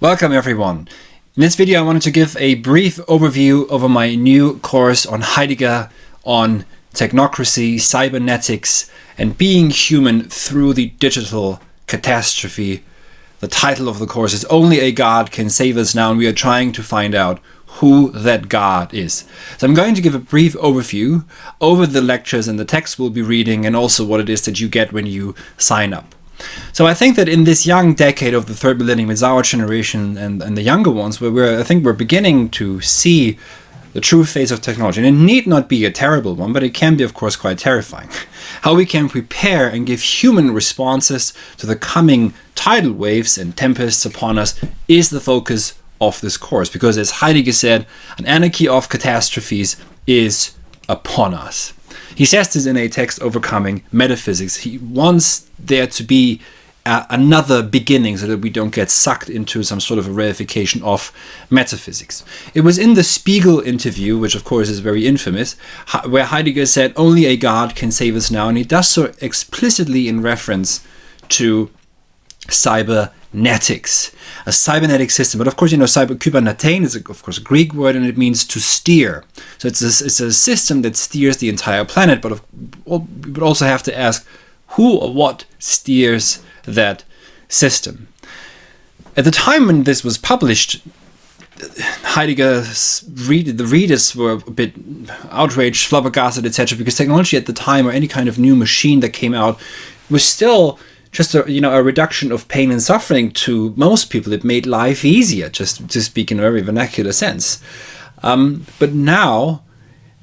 Welcome everyone. In this video I wanted to give a brief overview over my new course on Heidegger, on technocracy, cybernetics, and being human through the digital catastrophe. The title of the course is Only a God Can Save Us Now, and we are trying to find out who that God is. So I'm going to give a brief overview over the lectures and the text we'll be reading, and also what it is that you get when you sign up. So I think that in this young decade of the third millennium, it's our generation and the younger ones where I think we're beginning to see the true face of technology. And it need not be a terrible one, but it can be, of course, quite terrifying. How we can prepare and give human responses to the coming tidal waves and tempests upon us is the focus of this course. Because as Heidegger said, an anarchy of catastrophes is upon us. He says this in a text, Overcoming Metaphysics. He wants there to be another beginning so that we don't get sucked into some sort of a reification of metaphysics. It was in the Spiegel interview, which of course is very infamous, where Heidegger said, only a God can save us now. And he does so explicitly in reference to cybernetics, a cybernetic system. But of course, kybernetein is of course a Greek word, and it means to steer. So it's a system that steers the entire planet. But we would also have to ask who or what steers that system. At the time when this was published, Heidegger's the readers were a bit outraged, flabbergasted, etc., because technology at the time, or any kind of new machine that came out, was still just a reduction of pain and suffering to most people. It made life easier, just to speak in a very vernacular sense. But now,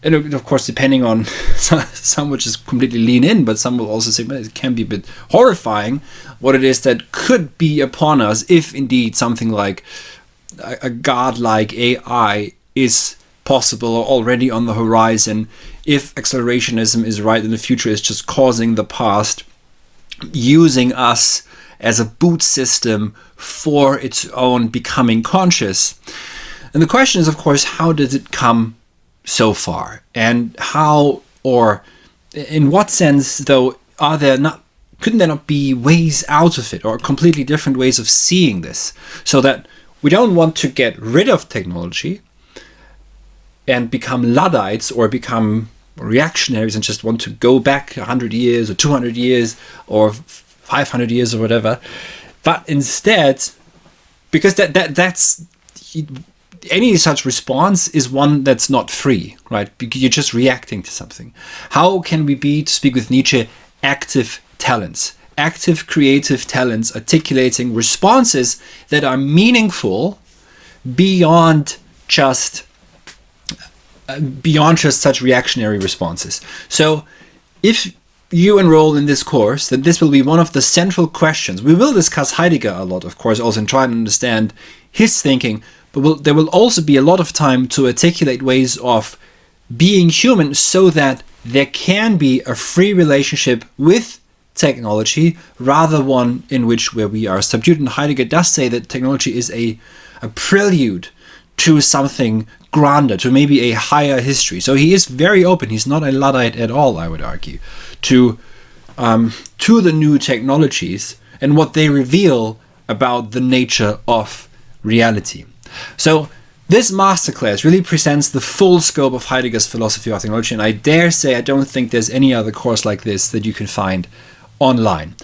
and of course, depending on some will just completely lean in, but some will also say, well, it can be a bit horrifying what it is that could be upon us if indeed something like a godlike AI is possible or already on the horizon, if accelerationism is right and the future is just causing the past, using us as a boot system for its own becoming conscious. And the question is, of course, how did it come so far? And how, or in what sense, though, couldn't there not be ways out of it, or completely different ways of seeing this, so that we don't want to get rid of technology and become Luddites or become reactionaries and just want to go back 100 years or 200 years or 500 years or whatever, but instead, because that's any such response is one that's not free, right? You're just reacting to something. How can we be, to speak with Nietzsche, active talents, active creative talents, articulating responses that are meaningful beyond just such reactionary responses? So if you enroll in this course, then this will be one of the central questions. We will discuss Heidegger a lot, of course, also, and try to understand his thinking, but there will also be a lot of time to articulate ways of being human so that there can be a free relationship with technology, rather one in which where we are subdued. And Heidegger does say that technology is a prelude to something grander, to maybe a higher history. So he is very open. He's not a Luddite at all, I would argue, to the new technologies and what they reveal about the nature of reality. So this masterclass really presents the full scope of Heidegger's philosophy of technology, and I dare say I don't think there's any other course like this that you can find online.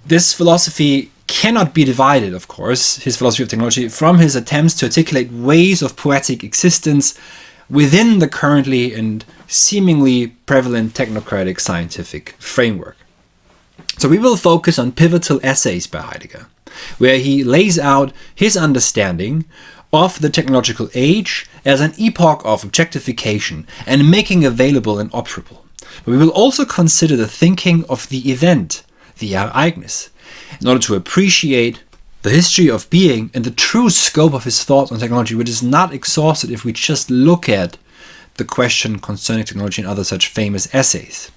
This philosophy cannot be divided, of course, his philosophy of technology, from his attempts to articulate ways of poetic existence within the currently and seemingly prevalent technocratic scientific framework. So we will focus on pivotal essays by Heidegger, where he lays out his understanding of the technological age as an epoch of objectification and making available and operable. But we will also consider the thinking of the event, the Ereignis, in order to appreciate the history of being and the true scope of his thoughts on technology, which is not exhausted if we just look at the question concerning technology and other such famous essays.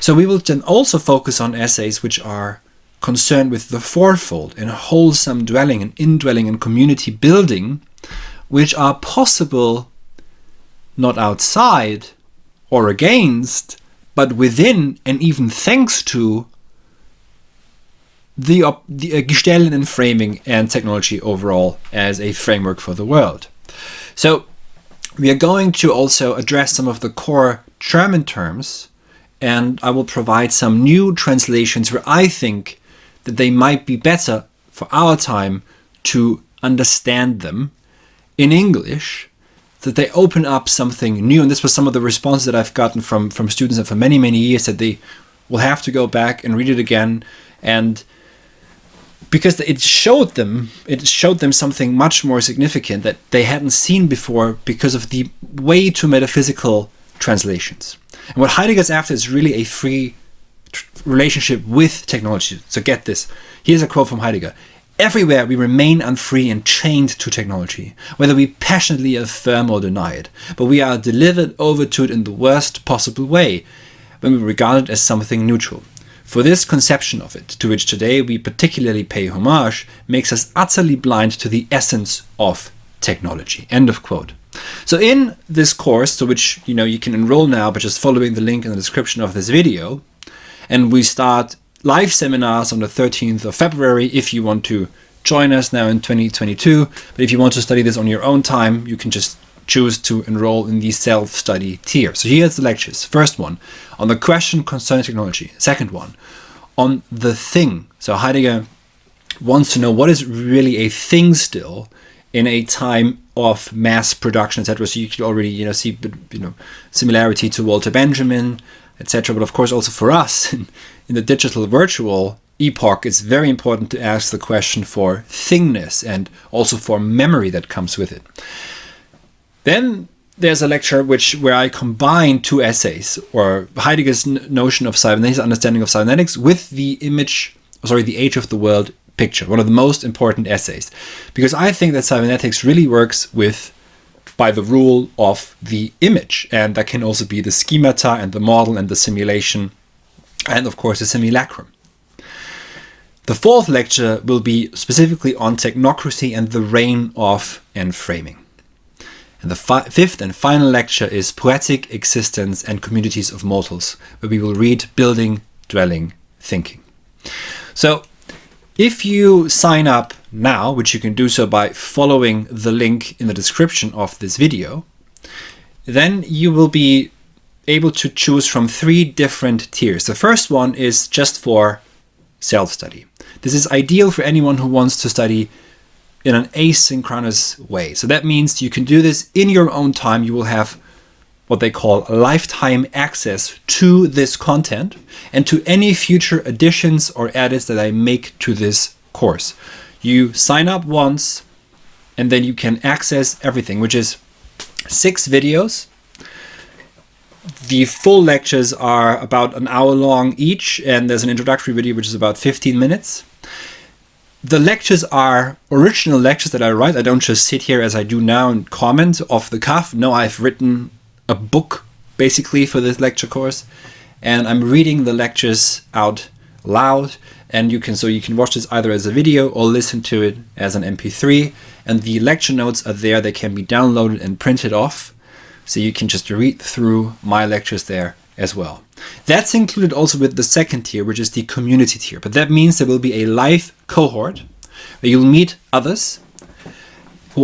So we will then also focus on essays which are concerned with the fourfold and wholesome dwelling and indwelling and community building, which are possible not outside or against, but within and even thanks to the Gestalten and framing and technology overall as a framework for the world. So we are going to also address some of the core German terms, and I will provide some new translations where I think that they might be better for our time to understand them in English, that they open up something new. And this was some of the responses that I've gotten from students for many, many years, that they will have to go back and read it again. And because it showed them something much more significant that they hadn't seen before because of the way too metaphysical translations. And what Heidegger's after is really a free relationship with technology. So get this. Here's a quote from Heidegger. Everywhere we remain unfree and chained to technology, whether we passionately affirm or deny it, but we are delivered over to it in the worst possible way, when we regard it as something neutral. For this conception of it, to which today we particularly pay homage, makes us utterly blind to the essence of technology. End of quote. So in this course, to which you can enroll now by just following the link in the description of this video, and we start live seminars on the 13th of February if you want to join us now in 2022. But if you want to study this on your own time, you can just choose to enroll in the self-study tier. So here's the lectures. First one, on the question concerning technology. Second one, on the thing. So Heidegger wants to know what is really a thing still in a time of mass production, etc. So you could already see similarity to Walter Benjamin, etc. But of course also for us in the digital virtual epoch, it's very important to ask the question for thingness and also for memory that comes with it. Then there's a lecture where I combine two essays, or Heidegger's notion of cybernetics, understanding of cybernetics, with the Age of the World picture, one of the most important essays, because I think that cybernetics really works by the rule of the image, and that can also be the schemata and the model and the simulation, and of course the simulacrum. The fourth lecture will be specifically on technocracy and the reign of enframing. And the fifth and final lecture is Poetic Existence and Communities of Mortals, where we will read Building, Dwelling, Thinking. So if you sign up now, which you can do so by following the link in the description of this video, then you will be able to choose from 3 different tiers. The first one is just for self-study. This is ideal for anyone who wants to study in an asynchronous way. So that means you can do this in your own time. You will have what they call lifetime access to this content and to any future additions or edits that I make to this course. You sign up once and then you can access everything, which is 6 videos. The full lectures are about an hour long each, and there's an introductory video which is about 15 minutes. The lectures are original lectures that I write. I don't just sit here as I do now and comment off the cuff. No, I've written a book basically for this lecture course, and I'm reading the lectures out loud, and you can watch this either as a video or listen to it as an MP3, and the lecture notes are there. They can be downloaded and printed off, so you can just read through my lectures there as well. That's included also with the second tier, which is the community tier. But that means there will be a live cohort where you'll meet others who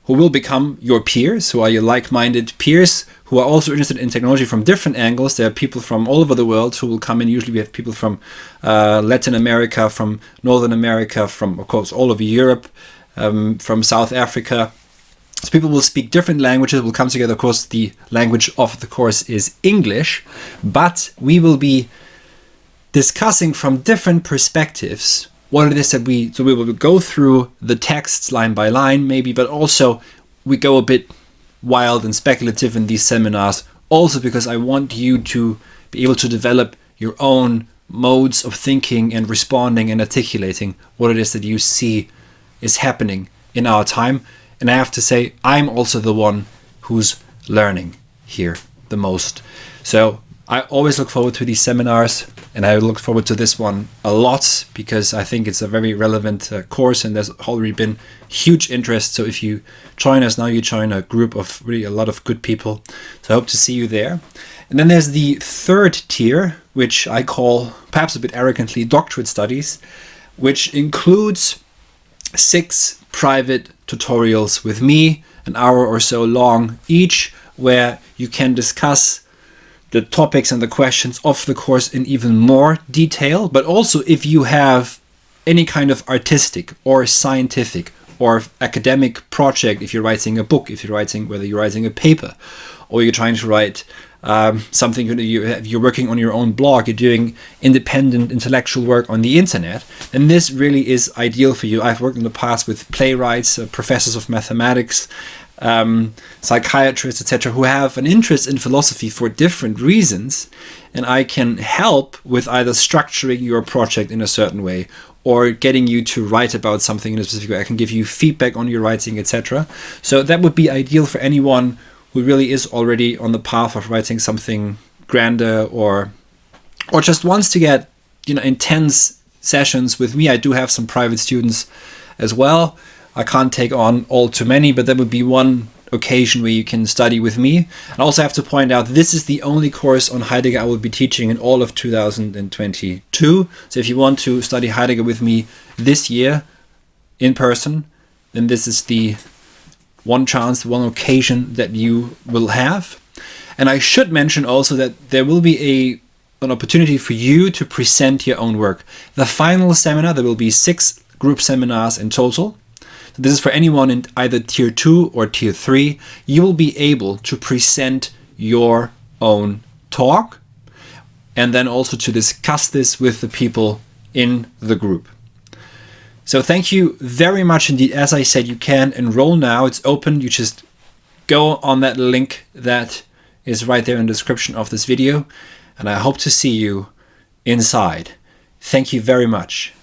will become your peers, who are your like-minded peers, who are also interested in technology from different angles. There are people from all over the world who will come in. Usually we have people from Latin America, from Northern America, from, of course, all over Europe, from South Africa. So people will speak different languages, will come together. Of course, the language of the course is English, but we will be discussing from different perspectives what it is that we will go through the texts line by line maybe, but also we go a bit wild and speculative in these seminars, also because I want you to be able to develop your own modes of thinking and responding and articulating what it is that you see is happening in our time. And I have to say, I'm also the one who's learning here the most. So I always look forward to these seminars, and I look forward to this one a lot because I think it's a very relevant course, and there's already been huge interest. So if you join us now, you join a group of really a lot of good people. So I hope to see you there. And then there's the third tier, which I call, perhaps a bit arrogantly, doctorate studies, which includes 6 private tutorials with me, an hour or so long each, where you can discuss the topics and the questions of the course in even more detail. But also, if you have any kind of artistic or scientific or academic project, if you're writing a book, whether you're writing a paper, or you're trying to write something, you're working on your own blog, you're doing independent intellectual work on the internet, then this really is ideal for you. I've worked in the past with playwrights, professors of mathematics, psychiatrists, etc., who have an interest in philosophy for different reasons, and I can help with either structuring your project in a certain way or getting you to write about something in a specific way. I can give you feedback on your writing, etc. So that would be ideal for anyone who really is already on the path of writing something grander, or just wants to get, intense sessions with me. I do have some private students as well. I can't take on all too many, but that would be one occasion where you can study with me. I also have to point out, this is the only course on Heidegger I will be teaching in all of 2022. So if you want to study Heidegger with me this year in person, then this is the one chance, one occasion that you will have. And I should mention also that there will be an opportunity for you to present your own work. The final seminar, there will be 6 group seminars in total. This is for anyone in either tier 2 or tier 3. You will be able to present your own talk and then also to discuss this with the people in the group. So thank you very much indeed. As I said, you can enroll now. It's open. You just go on that link that is right there in the description of this video, and I hope to see you inside. Thank you very much.